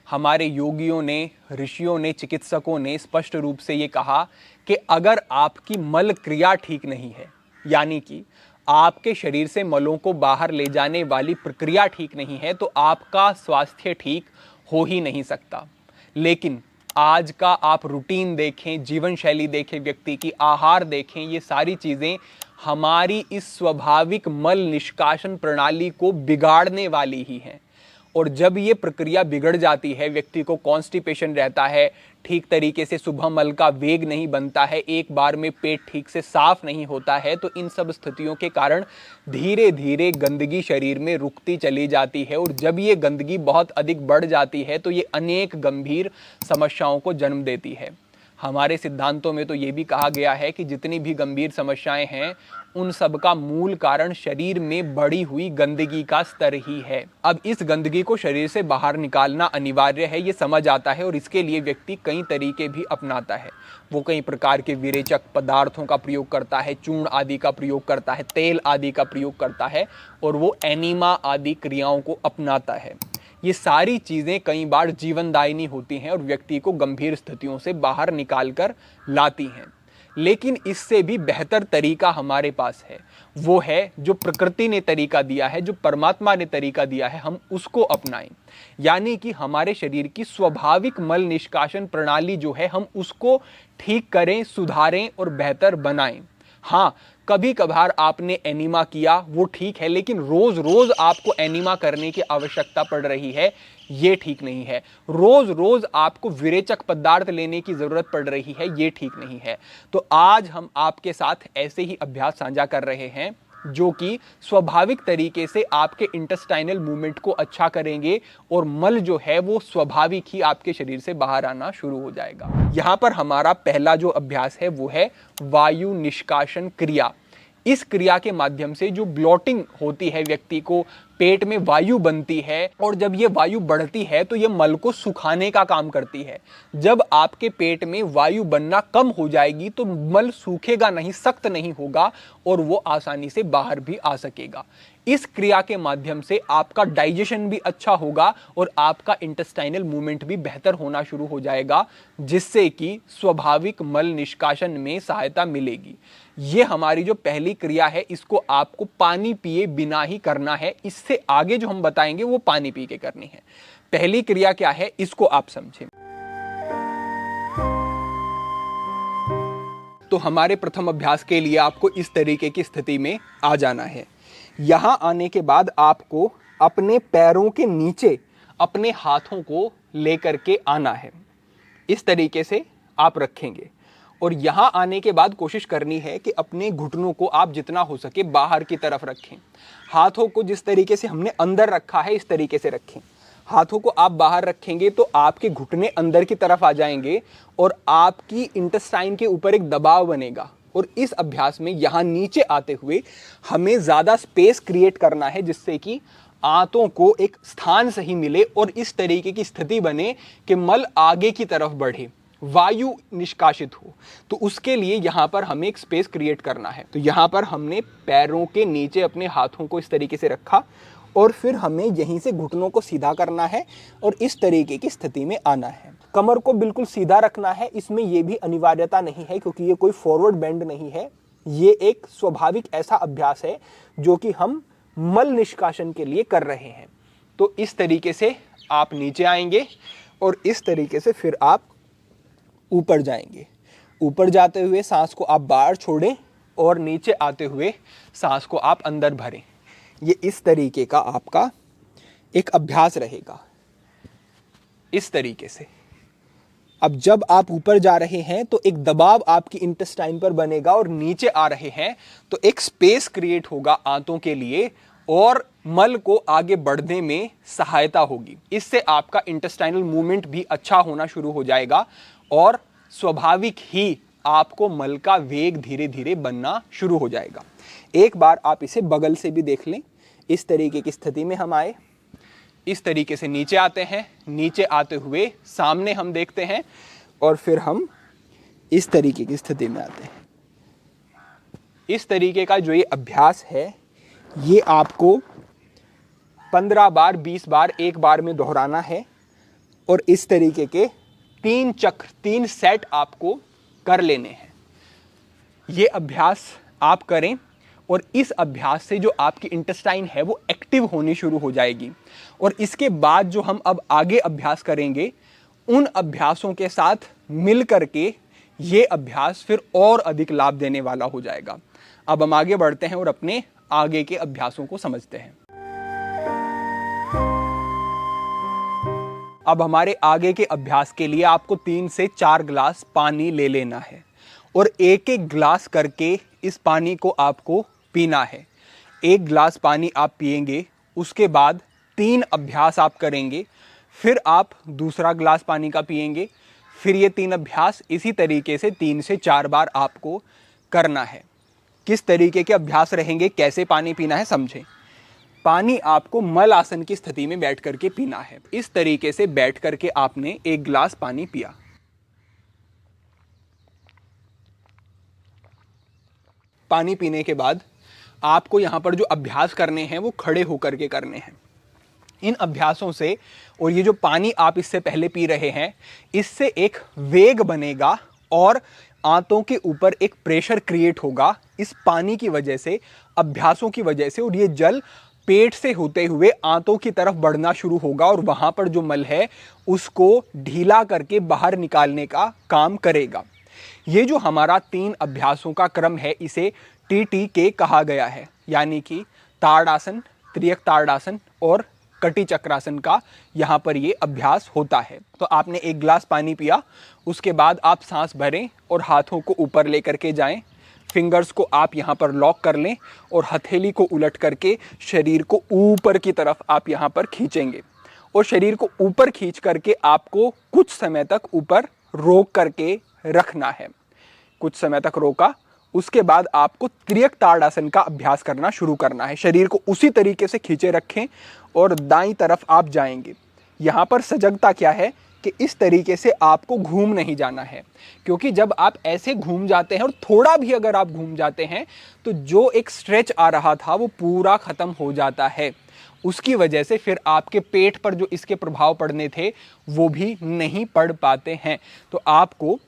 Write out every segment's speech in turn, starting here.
हमारे योगियों ने, ऋषियों ने, चिकित्सकों ने स्पष्ट रूप से ये कहा कि अगर आपकी मल क्रिया ठीक नहीं है, यानी कि आपके शरीर से मलों को बाहर ले जाने वाली प्रक्रिया ठीक नहीं है, तो आपका स्वास्थ्य ठीक हो ही नहीं सकता। लेकिन आज का आप रूटीन देखें, जीवन शैली देखें, व्यक्ति की आहार देखें, ये सारी चीज़ें हमारी इस स्वाभाविक मल निष्कासन प्रणाली को बिगाड़ने वाली ही हैं। और जब ये प्रक्रिया बिगड़ जाती है, व्यक्ति को कॉन्स्टिपेशन रहता है, ठीक तरीके से सुबह मल का वेग नहीं बनता है, एक बार में पेट ठीक से साफ नहीं होता है, तो इन सब स्थितियों के कारण धीरे धीरे गंदगी शरीर में रुकती चली जाती है। और जब ये गंदगी बहुत अधिक बढ़ जाती है तो ये अनेक गंभीर समस्याओं को जन्म देती है। हमारे सिद्धांतों में तो ये भी कहा गया है कि जितनी भी गंभीर समस्याएं हैं, उन सब का मूल कारण शरीर में बढ़ी हुई गंदगी का स्तर ही है। अब इस गंदगी को शरीर से बाहर निकालना अनिवार्य है, ये समझ आता है, और इसके लिए व्यक्ति कई तरीके भी अपनाता है। वो कई प्रकार के विरेचक पदार्थों का प्रयोग करता है, चूर्ण आदि का प्रयोग करता है, तेल आदि का प्रयोग करता है, और वो एनीमा आदि क्रियाओं को अपनाता है। ये सारी चीज़ें कई बार जीवनदायिनी होती हैं और व्यक्ति को गंभीर स्थितियों से बाहर निकाल कर लाती हैं। लेकिन इससे भी बेहतर तरीका हमारे पास है, वो है जो प्रकृति ने तरीका दिया है, जो परमात्मा ने तरीका दिया है, हम उसको अपनाएं। यानी कि हमारे शरीर की स्वाभाविक मल निष्कासन प्रणाली जो है, हम उसको ठीक करें, सुधारें और बेहतर बनाएं। हाँ, कभी कभार आपने एनीमा किया, वो ठीक है, लेकिन रोज रोज आपको एनीमा करने की आवश्यकता पड़ रही है, ये ठीक नहीं है। रोज रोज आपको विरेचक पदार्थ लेने की जरूरत पड़ रही है, ये ठीक नहीं है। तो आज हम आपके साथ ऐसे ही अभ्यास साझा कर रहे हैं जो कि स्वाभाविक तरीके से आपके इंटेस्टाइनल मूवमेंट को अच्छा करेंगे और मल जो है वो स्वाभाविक ही आपके शरीर से बाहर आना शुरू हो जाएगा। यहाँ पर हमारा पहला जो अभ्यास है वो है वायु निष्कासन क्रिया। इस क्रिया के माध्यम से जो ब्लॉटिंग होती है, व्यक्ति को पेट में वायु बनती है, और जब ये वायु बढ़ती है तो ये मल को सुखाने का काम करती है। जब आपके पेट में वायु बनना कम हो जाएगी तो मल सूखेगा नहीं, सख्त नहीं होगा, और वो आसानी से बाहर भी आ सकेगा। इस क्रिया के माध्यम से आपका डाइजेशन भी अच्छा होगा और आपका इंटेस्टाइनल मूवमेंट भी बेहतर होना शुरू हो जाएगा, जिससे कि स्वाभाविक मल निष्कासन में सहायता मिलेगी। ये हमारी जो पहली क्रिया है, इसको आपको पानी पिए बिना ही करना है। इससे आगे जो हम बताएंगे वो पानी पी के करनी है। पहली क्रिया क्या है, इसको आप समझें। तो हमारे प्रथम अभ्यास के लिए आपको इस तरीके की स्थिति में आ जाना है। यहां आने के बाद आपको अपने पैरों के नीचे अपने हाथों को लेकर के आना है। इस तरीके से आप रखेंगे, और यहां आने के बाद कोशिश करनी है कि अपने घुटनों को आप जितना हो सके बाहर की तरफ रखें। हाथों को जिस तरीके से हमने अंदर रखा है, इस तरीके से रखें। हाथों को आप बाहर रखेंगे तो आपके घुटने अंदर की तरफ आ जाएंगे और आपकी इंटेस्टाइन के ऊपर एक दबाव बनेगा। और इस अभ्यास में यहाँ नीचे आते हुए हमें ज़्यादा स्पेस क्रिएट करना है, जिससे कि आंतों को एक स्थान सही मिले और इस तरीके की स्थिति बने कि मल आगे की तरफ बढ़े, वायु निष्कासित हो। तो उसके लिए यहाँ पर हमें एक स्पेस क्रिएट करना है। तो यहाँ पर हमने पैरों के नीचे अपने हाथों को इस तरीके से रखा, और फिर हमें यहीं से घुटनों को सीधा करना है और इस तरीके की स्थिति में आना है। कमर को बिल्कुल सीधा रखना है, इसमें यह भी अनिवार्यता नहीं है, क्योंकि ये कोई फॉरवर्ड बेंड नहीं है। ये एक स्वाभाविक ऐसा अभ्यास है जो कि हम मल निष्कासन के लिए कर रहे हैं। तो इस तरीके से आप नीचे आएंगे और इस तरीके से फिर आप ऊपर जाएंगे। ऊपर जाते हुए सांस को आप बाहर छोड़ें और नीचे आते हुए सांस को आप अंदर भरें। ये इस तरीके का आपका एक अभ्यास रहेगा, इस तरीके से। अब जब आप ऊपर जा रहे हैं तो एक दबाव आपकी इंटेस्टाइन पर बनेगा, और नीचे आ रहे हैं तो एक स्पेस क्रिएट होगा आंतों के लिए, और मल को आगे बढ़ने में सहायता होगी। इससे आपका इंटेस्टाइनल मूवमेंट भी अच्छा होना शुरू हो जाएगा और स्वाभाविक ही आपको मल का वेग धीरे धीरे बनना शुरू हो जाएगा। एक बार आप इसे बगल से भी देख लें। इस तरीके की स्थिति में हम आए, इस तरीके से नीचे आते हैं, नीचे आते हुए सामने हम देखते हैं, और फिर हम इस तरीके की स्थिति में आते हैं। इस तरीके का जो ये अभ्यास है, ये आपको 15 बार 20 बार एक बार में दोहराना है। और इस तरीके के 3 चक्र, 3 सेट आपको कर लेने हैं। ये अभ्यास आप करें और इस अभ्यास से जो आपकी इंटेस्टाइन है वो एक्टिव होनी शुरू हो जाएगी। और इसके बाद जो हम अब आगे अभ्यास करेंगे, उन अभ्यासों के साथ मिल करके ये अभ्यास फिर और अधिक लाभ देने वाला हो जाएगा। अब हम आगे बढ़ते हैं और अपने आगे के अभ्यासों को समझते हैं। अब हमारे आगे के अभ्यास के लिए आपको 3 से 4 ग्लास पानी ले लेना है और एक एक ग्लास करके इस पानी को आपको पीना है। 1 ग्लास पानी आप पिएंगे, उसके बाद 3 अभ्यास आप करेंगे, फिर आप दूसरा ग्लास पानी का पिएंगे, फिर ये 3 अभ्यास इसी तरीके से 3 से 4 बार आपको करना है। किस तरीके के अभ्यास रहेंगे, कैसे पानी पीना है, समझें। पानी आपको मल आसन की स्थिति में बैठ करके पीना है। इस तरीके से बैठ करके आपने 1 ग्लास पानी पिया। पानी पीने के बाद आपको यहां पर जो अभ्यास करने हैं वो खड़े होकर के करने हैं। इन अभ्यासों से और ये जो पानी आप इससे पहले पी रहे हैं, इससे एक वेग बनेगा और आंतों के ऊपर एक प्रेशर क्रिएट होगा इस पानी की वजह से, अभ्यासों की वजह से, और ये जल पेट से होते हुए आंतों की तरफ बढ़ना शुरू होगा और वहां पर जो मल है उसको ढीला करके बाहर निकालने का काम करेगा। ये जो हमारा 3 अभ्यासों का क्रम है, इसे TTK कहा गया है, यानी कि ताड़ासन, त्रियक ताड़ासन और कटी चक्रासन का यहाँ पर ये अभ्यास होता है। तो आपने 1 ग्लास पानी पिया, उसके बाद आप सांस भरें और हाथों को ऊपर लेकर के जाएं। फिंगर्स को आप यहाँ पर लॉक कर लें और हथेली को उलट करके शरीर को ऊपर की तरफ आप यहाँ पर खींचेंगे और शरीर को ऊपर खींच करके आपको कुछ समय तक ऊपर रोक करके रखना है। कुछ समय तक रोका, उसके बाद आपको त्रियक ताड़ासन का अभ्यास करना शुरू करना है। शरीर को उसी तरीके से खींचे रखें और दाईं तरफ आप जाएंगे। यहाँ पर सजगता क्या है कि इस तरीके से आपको घूम नहीं जाना है, क्योंकि जब आप ऐसे घूम जाते हैं और थोड़ा भी अगर आप घूम जाते हैं तो जो एक स्ट्रेच आ रहा था वो पूरा खत्म हो जाता है। उसकी वजह से फिर आपके पेट पर जो इसके प्रभाव पड़ने थे वो भी नहीं पड़ पाते हैं। तो आपको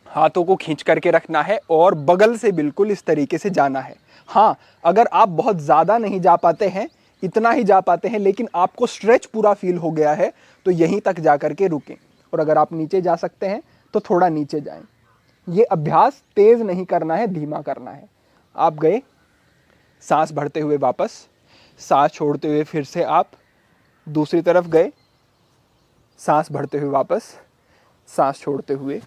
हाथों को खींच करके रखना है और बगल से बिल्कुल इस तरीके से जाना है। हाँ, अगर आप बहुत ज़्यादा नहीं जा पाते हैं, इतना ही जा पाते हैं, लेकिन आपको स्ट्रेच पूरा फील हो गया है, तो यहीं तक जा करके रुकें। और अगर आप नीचे जा सकते हैं तो थोड़ा नीचे जाएं। ये अभ्यास तेज़ नहीं करना है, धीमा करना है। आप गए, सांस भरते हुए वापस, सांस छोड़ते हुए फिर से आप दूसरी तरफ गए, सांस भरते हुए वापस, सांस छोड़ते हुए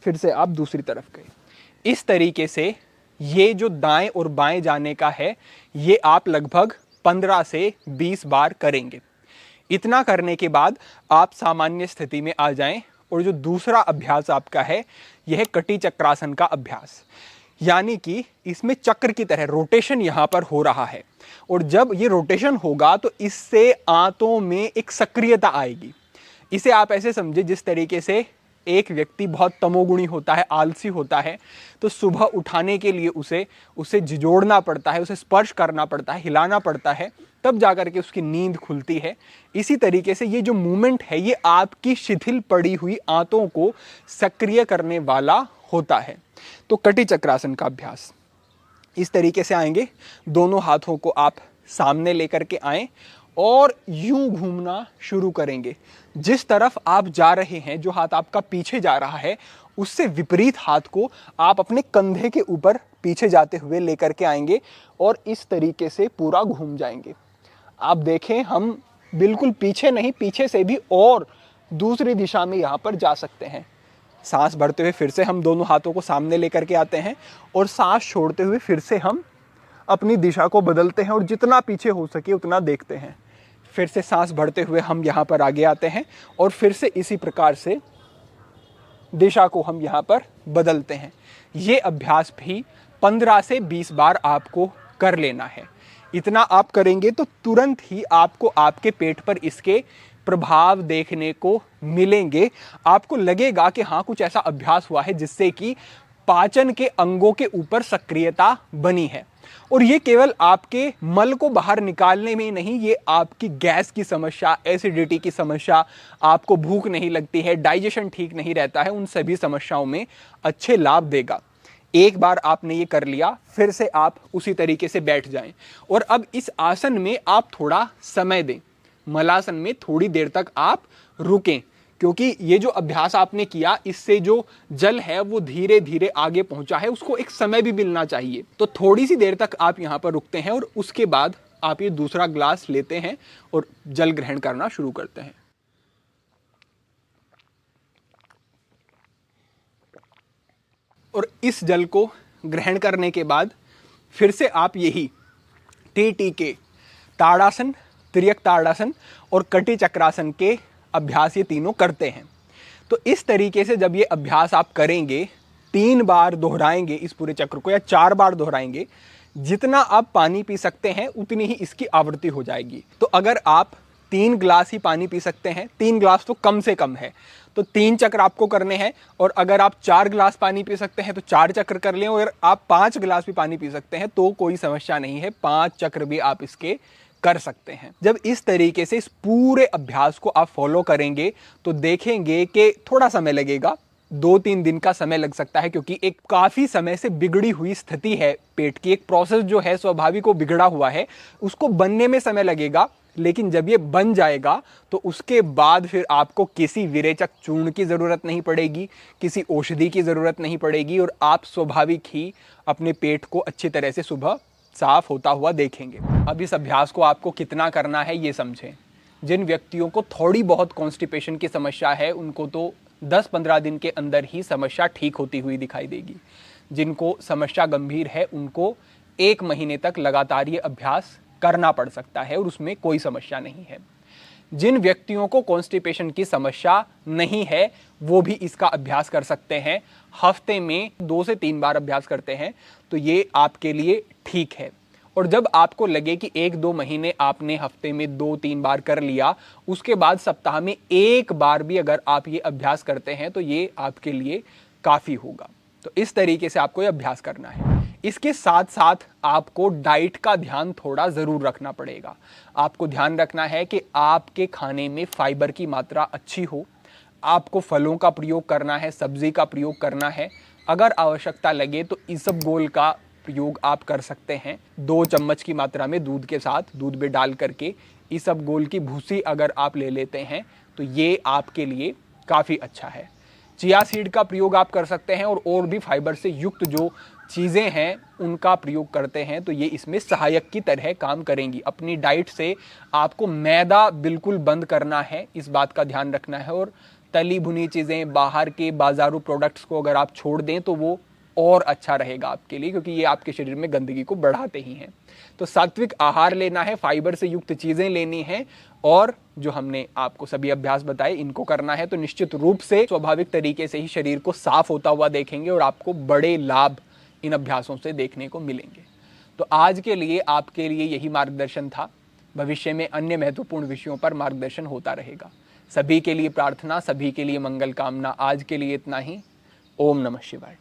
फिर से आप दूसरी तरफ गए। इस तरीके से ये जो दाएं और बाएं जाने का है, ये आप लगभग 15 से 20 बार करेंगे। इतना करने के बाद आप सामान्य स्थिति में आ जाएं और जो दूसरा अभ्यास आपका है यह कटी चक्रासन का अभ्यास, यानी कि इसमें चक्र की तरह रोटेशन यहाँ पर हो रहा है। और जब ये रोटेशन होगा तो इससे आंतों में एक सक्रियता आएगी। इसे आप ऐसे समझे जिस तरीके से एक व्यक्ति बहुत तमोगुणी होता है, आलसी होता है, तो सुबह उठाने के लिए उसे झिझोड़ना पड़ता है, उसे स्पर्श करना पड़ता है, हिलाना पड़ता है, तब जाकर के उसकी नींद खुलती है। इसी तरीके से ये जो मूवमेंट है ये आपकी शिथिल पड़ी हुई आंतों को सक्रिय करने वाला होता है। तो कटी चक्रासन का अभ्यास इस तरीके से आएंगे, दोनों हाथों को आप सामने लेकर के आएं और यूं घूमना शुरू करेंगे। जिस तरफ आप जा रहे हैं, जो हाथ आपका पीछे जा रहा है, उससे विपरीत हाथ को आप अपने कंधे के ऊपर पीछे जाते हुए लेकर के आएंगे और इस तरीके से पूरा घूम जाएंगे। आप देखें, हम बिल्कुल पीछे नहीं, पीछे से भी और दूसरी दिशा में यहाँ पर जा सकते हैं। सांस भरते हुए फिर से हम दोनों हाथों को सामने लेकर के आते हैं और सांस छोड़ते हुए फिर से हम अपनी दिशा को बदलते हैं और जितना पीछे हो सके उतना देखते हैं। फिर से सांस भरते हुए हम यहाँ पर आगे आते हैं और फिर से इसी प्रकार से दिशा को हम यहाँ पर बदलते हैं। ये अभ्यास भी 15 से 20 बार आपको कर लेना है। इतना आप करेंगे तो तुरंत ही आपको आपके पेट पर इसके प्रभाव देखने को मिलेंगे। आपको लगेगा कि हाँ, कुछ ऐसा अभ्यास हुआ है जिससे कि पाचन के अंगों के ऊपर सक्रियता बनी है। और ये केवल आपके मल को बाहर निकालने में नहीं, ये आपकी गैस की समस्या, एसिडिटी की समस्या, आपको भूख नहीं लगती है, डाइजेशन ठीक नहीं रहता है, उन सभी समस्याओं में अच्छे लाभ देगा। एक बार आपने ये कर लिया, फिर से आप उसी तरीके से बैठ जाएं और अब इस आसन में आप थोड़ा समय दें। मलासन में थोड़ी देर तक आप रुकें, क्योंकि ये जो अभ्यास आपने किया, इससे जो जल है वो धीरे धीरे आगे पहुंचा है, उसको एक समय भी मिलना चाहिए। तो थोड़ी सी देर तक आप यहां पर रुकते हैं और उसके बाद आप ये दूसरा ग्लास लेते हैं और जल ग्रहण करना शुरू करते हैं। और इस जल को ग्रहण करने के बाद फिर से आप यही TTK, ताड़ासन, तिर्यक ताड़ासन और कटी चक्रासन के अभ्यास ये तीनों करते हैं। तो इस तरीके से जब ये अभ्यास आप करेंगे, 3 बार दोहराएंगे इस पूरे चक्र को या 4 बार दोहराएंगे, जितना आप पानी पी सकते हैं उतनी ही इसकी आवृत्ति हो जाएगी। तो अगर आप 3 ग्लास ही पानी पी सकते हैं, 3 ग्लास तो कम से कम है, तो 3 चक्र आपको करने हैं। और अगर आप 4 ग्लास पानी पी सकते हैं तो 4 चक्र कर लें, और आप 5 ग्लास भी पानी पी सकते हैं तो कोई समस्या नहीं है, 5 चक्र भी आप इसके कर सकते हैं। जब इस तरीके से इस पूरे अभ्यास को आप फॉलो करेंगे तो देखेंगे कि थोड़ा समय लगेगा, 2-3 दिन का समय लग सकता है, क्योंकि एक काफी समय से बिगड़ी हुई स्थिति है पेट की, एक प्रोसेस जो है स्वाभाविक वो बिगड़ा हुआ है, उसको बनने में समय लगेगा। लेकिन जब ये बन जाएगा तो उसके बाद फिर आपको किसी विरेचक चूर्ण की जरूरत नहीं पड़ेगी, किसी औषधि की जरूरत नहीं पड़ेगी, और आप स्वाभाविक ही अपने पेट को अच्छी तरह से सुबह साफ होता हुआ देखेंगे। अब इस अभ्यास को आपको कितना करना है ये समझें। जिन व्यक्तियों को थोड़ी बहुत कॉन्स्टिपेशन की समस्या है, उनको तो 10-15 दिन के अंदर ही समस्या ठीक होती हुई दिखाई देगी। जिनको समस्या गंभीर है, उनको 1 महीने तक लगातार ये अभ्यास करना पड़ सकता है और उसमें कोई समस्या नहीं है। जिन व्यक्तियों को कॉन्स्टिपेशन की समस्या नहीं है, वो भी इसका अभ्यास कर सकते हैं। हफ्ते में 2 से 3 बार अभ्यास करते हैं तो ये आपके लिए ठीक है। और जब आपको लगे कि 1-2 महीने आपने हफ्ते में 2-3 बार कर लिया, उसके बाद सप्ताह में 1 बार भी अगर आप ये अभ्यास करते हैं तो ये आपके लिए काफ़ी होगा। तो इस तरीके से आपको ये अभ्यास करना है। इसके साथ साथ आपको डाइट का ध्यान थोड़ा ज़रूर रखना पड़ेगा। आपको ध्यान रखना है कि आपके खाने में फाइबर की मात्रा अच्छी हो, आपको फलों का प्रयोग करना है, सब्जी का प्रयोग करना है। अगर आवश्यकता लगे तो इसबगोल का प्रयोग आप कर सकते हैं। 2 चम्मच की मात्रा में दूध के साथ, दूध में डाल करके इसबगोल की भूसी अगर आप ले लेते हैं तो ये आपके लिए काफ़ी अच्छा है। चिया सीड का प्रयोग आप कर सकते हैं, और भी फाइबर से युक्त जो चीज़ें हैं उनका प्रयोग करते हैं तो ये इसमें सहायक की तरह काम करेंगी। अपनी डाइट से आपको मैदा बिल्कुल बंद करना है, इस बात का ध्यान रखना है। और तली भुनी चीज़ें, बाहर के बाजारू प्रोडक्ट्स को अगर आप छोड़ दें तो वो और अच्छा रहेगा आपके लिए, क्योंकि ये आपके शरीर में गंदगी को बढ़ाते ही हैं। तो सात्विक आहार लेना है, फाइबर से युक्त चीज़ें लेनी हैं, और जो हमने आपको सभी अभ्यास बताए इनको करना है। तो निश्चित रूप से स्वाभाविक तरीके से ही शरीर को साफ होता हुआ देखेंगे और आपको बड़े लाभ इन अभ्यासों से देखने को मिलेंगे। तो आज के लिए आपके लिए यही मार्गदर्शन था। भविष्य में अन्य महत्वपूर्ण विषयों पर मार्गदर्शन होता रहेगा। सभी के लिए प्रार्थना, सभी के लिए मंगल कामना। आज के लिए इतना ही। ओम नमः शिवाय।